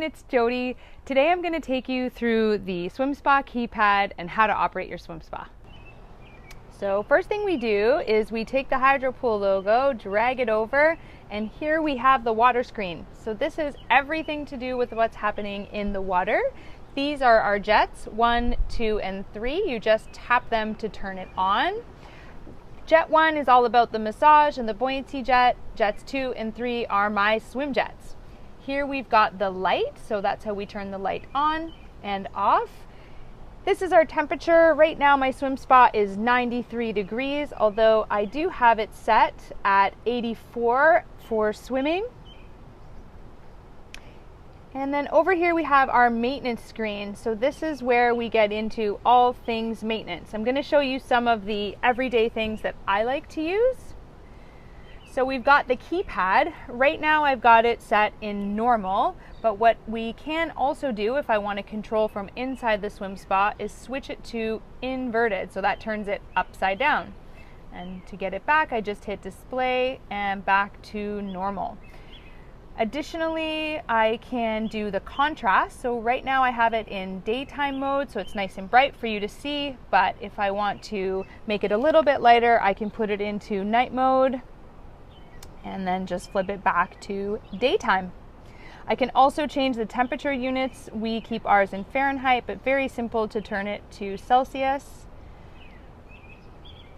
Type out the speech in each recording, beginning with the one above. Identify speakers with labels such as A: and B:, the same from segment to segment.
A: it's Jodie. Today I'm going to take you through the swim spa keypad and how to operate your swim spa. So first thing we do is we take the Hydropool logo, drag it over, and here we have the water screen. So this is everything to do with what's happening in the water. These are our jets, 1, 2, and 3. You just tap them to turn it on. Jet 1 is all about the massage and the buoyancy jet. Jets 2 and 3 are my swim jets. Here we've got the light, so that's how we turn the light on and off. This is our temperature. Right now my swim spa is 93 degrees, although I do have it set at 84 for swimming. And then over here we have our maintenance screen. So this is where we get into all things maintenance. I'm going to show you some of the everyday things that I like to use. So we've got the keypad. Right now I've got it set in normal, but what we can also do if I want to control from inside the swim spa is switch it to inverted. So that turns it upside down. And to get it back, I just hit display and back to normal. Additionally, I can do the contrast. So right now I have it in daytime mode, so it's nice and bright for you to see. But if I want to make it a little bit lighter, I can put it into night mode and then just flip it back to daytime. I can also change the temperature units. We keep ours in Fahrenheit, but very simple to turn it to Celsius.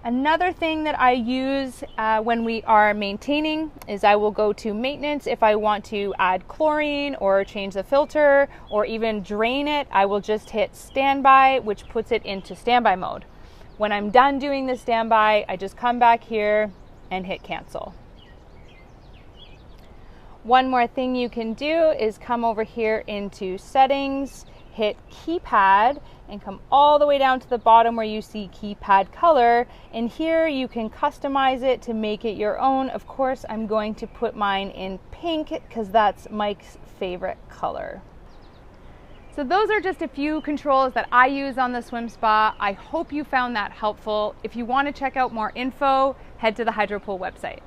A: Another thing that I use when we are maintaining is I will go to maintenance. If I want to add chlorine or change the filter or even drain it, I will just hit standby, which puts it into standby mode. When I'm done doing the standby, I just come back here and hit cancel. One more thing you can do is come over here into settings, hit keypad, and come all the way down to the bottom where you see keypad color. And here you can customize it to make it your own. Of course, I'm going to put mine in pink because that's Mike's favorite color. So those are just a few controls that I use on the swim spa. I hope you found that helpful. If you want to check out more info, head to the Hydropool website.